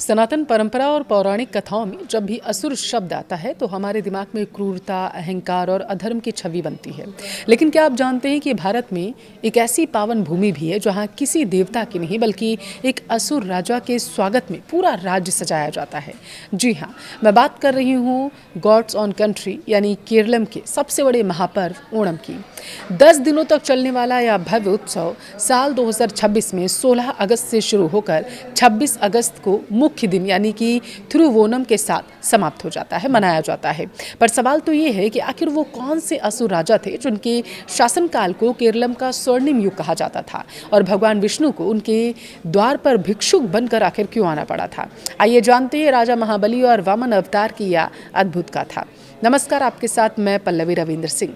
सनातन परंपरा और पौराणिक कथाओं में जब भी असुर शब्द आता है तो हमारे दिमाग में क्रूरता, अहंकार और अधर्म की छवि बनती है। लेकिन क्या आप जानते हैं कि भारत में एक ऐसी पावन भूमि भी है जहां किसी देवता की नहीं बल्कि एक असुर राजा के स्वागत में पूरा राज्य सजाया जाता है। जी हाँ, मैं बात कर रही हूँ गॉड्स ऑन कंट्री यानी केरलम के सबसे बड़े महापर्व ओणम की। 10 दिनों तक चलने वाला यह भव्य उत्सव साल 2026 में 16 अगस्त से शुरू होकर 26 अगस्त को मुख्य दिन यानी कि थिरुवोनम के साथ समाप्त हो जाता है, मनाया जाता है। पर सवाल तो ये है कि आखिर वो कौन से असुर राजा थे जिनके शासनकाल को केरलम का स्वर्णिम युग कहा जाता था और भगवान विष्णु को उनके द्वार पर भिक्षुक बनकर आखिर क्यों आना पड़ा था। आइए जानते हैं राजा महाबली और वामन अवतार की यह अद्भुत कथा। नमस्कार, आपके साथ मैं पल्लवी रविंद्र सिंह।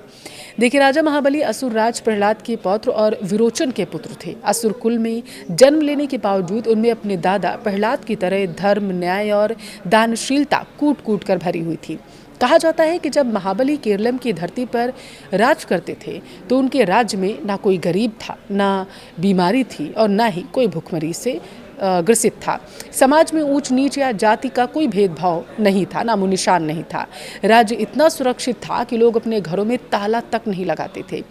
देखिए, राजा महाबली असुर राज प्रहलाद के पौत्र और विरोचन के पुत्र थे। असुर कुल में जन्म लेने के बावजूद उनमें अपने दादा प्रहलाद की तरह धर्म, न्याय और दानशीलता कूट कूट कर भरी हुई थी। कहा जाता है कि जब महाबली केरलम की धरती पर राज करते थे तो उनके राज्य में ना कोई गरीब था, ना बीमारी थी और ना ही कोई भुखमरी से ग्रसित था। समाज में ऊंच नीच या जाति का कोई भेदभाव नहीं था, नामो निशान नहीं था। राज्य इतना सुरक्षित था कि लोग अपने घरों में ताला तक नहीं लगाते थे।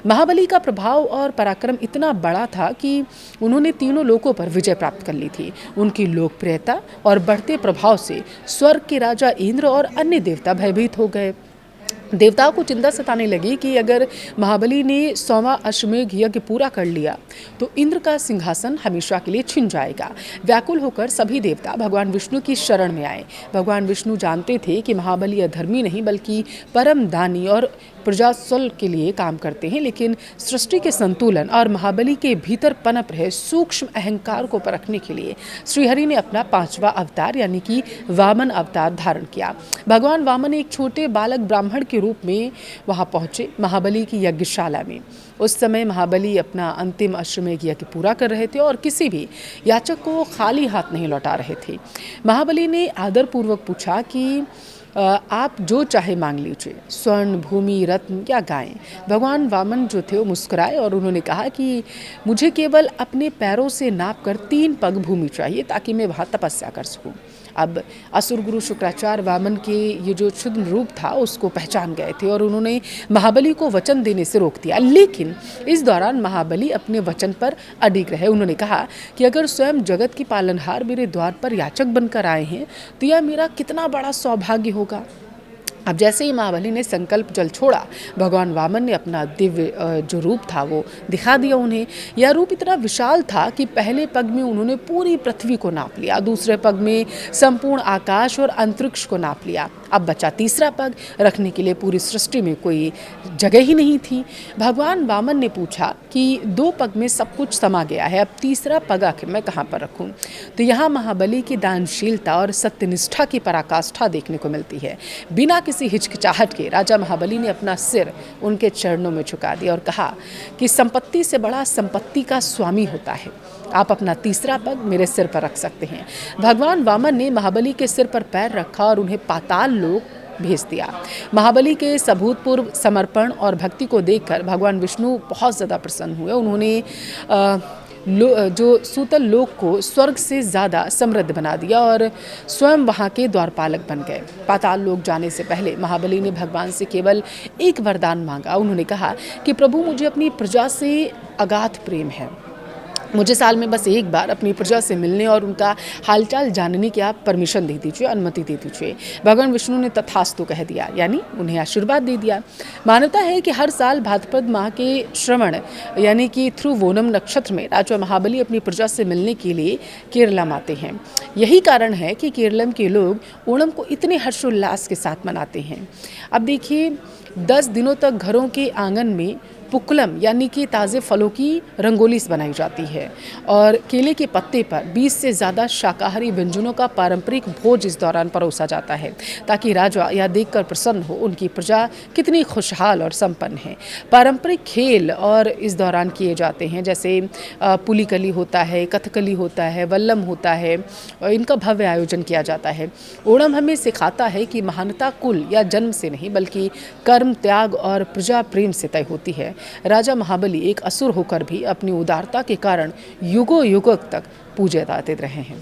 महाबली का प्रभाव और पराक्रम इतना बड़ा था कि उन्होंने तीनों लोकों पर विजय प्राप्त कर ली थी। उनकी लोकप्रियता और बढ़ते प्रभाव से स्वर्ग के राजा इंद्र और अन्य देवता भयभीत हो गए। देवताओं को चिंता सताने लगी कि अगर महाबली ने 100वां अश्वमेध यज्ञ पूरा कर लिया तो इंद्र का सिंहासन हमेशा के लिए छिन जाएगा। व्याकुल होकर सभी देवता भगवान विष्णु की शरण में आए। भगवान विष्णु जानते थे कि महाबली अधर्मी नहीं बल्कि परम दानी और प्रजासुल के लिए काम करते हैं, लेकिन सृष्टि के संतुलन और महाबली के भीतर पनप रहे सूक्ष्म अहंकार को परखने के लिए श्रीहरि ने अपना 5वां अवतार यानी कि वामन अवतार धारण किया। भगवान वामन एक छोटे बालक ब्राह्मण के रूप में वहां पहुंचे महाबली की यज्ञशाला में। उस समय महाबली अपना अंतिम अश्वमेध यज्ञ पूरा कर रहे थे और किसी भी याचक को खाली हाथ नहीं लौटा रहे थे। महाबली ने आदरपूर्वक पूछा कि आप जो चाहे मांग लीजिए, स्वर्ण, भूमि, रत्न या गायें। भगवान वामन जो थे वो मुस्कुराए और उन्होंने कहा कि मुझे केवल अपने पैरों से नाप कर 3 पग भूमि चाहिए ताकि मैं वहाँ तपस्या कर सकूँ। अब असुर गुरु शुक्राचार्य वामन के ये जो क्षुद्र रूप था उसको पहचान गए थे और उन्होंने महाबली को वचन देने से रोक दिया। लेकिन इस दौरान महाबली अपने वचन पर अडिग रहे। उन्होंने कहा कि अगर स्वयं जगत की पालनहार मेरे द्वार पर याचक बनकर आए हैं तो यह मेरा कितना बड़ा सौभाग्य होगा। अब जैसे ही महाबली ने संकल्प जल छोड़ा, भगवान वामन ने अपना दिव्य जो रूप था वो दिखा दिया उन्हें। यह रूप इतना विशाल था कि पहले पग में उन्होंने पूरी पृथ्वी को नाप लिया, दूसरे पग में संपूर्ण आकाश और अंतरिक्ष को नाप लिया। अब बचा तीसरा पग, रखने के लिए पूरी सृष्टि में कोई जगह ही नहीं थी। भगवान वामन ने पूछा कि 2 पग में सब कुछ समा गया है, अब तीसरा पग आखिर मैं कहाँ पर रखूँ। तो यहाँ महाबली की दानशीलता और सत्यनिष्ठा की पराकाष्ठा देखने को मिलती है। बिना किसी हिचकिचाहट के राजा महाबली ने अपना सिर उनके चरणों में झुका दिया और कहा कि संपत्ति से बड़ा संपत्ति का स्वामी होता है। आप अपना तीसरा पग मेरे सिर पर रख सकते हैं। भगवान वामन ने महाबली के सिर पर पैर रखा और उन्हें पाताल लोक भेज दिया। महाबली के अभूतपूर्व समर्पण और भक्ति को देखकर भगवान विष्णु बहुत ज़्यादा प्रसन्न हुए। उन्होंने जो सूतल लोक को स्वर्ग से ज़्यादा समृद्ध बना दिया और स्वयं वहाँ के द्वारपालक बन गए। पाताल लोक जाने से पहले महाबली ने भगवान से केवल एक वरदान मांगा। उन्होंने कहा कि प्रभु, मुझे अपनी प्रजा से अगाध प्रेम है, मुझे साल में बस एक बार अपनी प्रजा से मिलने और उनका हालचाल जानने की आप परमिशन दे दीजिए, अनुमति दे दीजिए। भगवान विष्णु ने तथास्तु कह दिया, यानी उन्हें आशीर्वाद दे दिया। मान्यता है कि हर साल भाद्रपद माह के श्रवण यानी कि थिरुवोनम नक्षत्र में राजा महाबली अपनी प्रजा से मिलने के लिए केरलम आते हैं। यही कारण है कि केरलम के लोग ओणम को इतने हर्षोल्लास के साथ मनाते हैं। अब देखिए, 10 दिनों तक घरों के आंगन में पुक्कलम यानी कि ताज़े फलों की रंगोली बनाई जाती है और केले के पत्ते पर 20 से ज़्यादा शाकाहारी व्यंजनों का पारंपरिक भोज इस दौरान परोसा जाता है ताकि राजा यह देखकर प्रसन्न हो उनकी प्रजा कितनी खुशहाल और संपन्न है। पारंपरिक खेल और इस दौरान किए जाते हैं, जैसे पुलिकली होता है, कथकली होता है, वल्लम होता है। इनका भव्य आयोजन किया जाता है। ओणम हमें सिखाता है कि महानता कुल या जन्म से नहीं बल्कि कर्म, त्याग और प्रजा प्रेम से तय होती है। राजा महाबली एक असुर होकर भी अपनी उदारता के कारण युगों युगों तक पूजे जाते रहे हैं।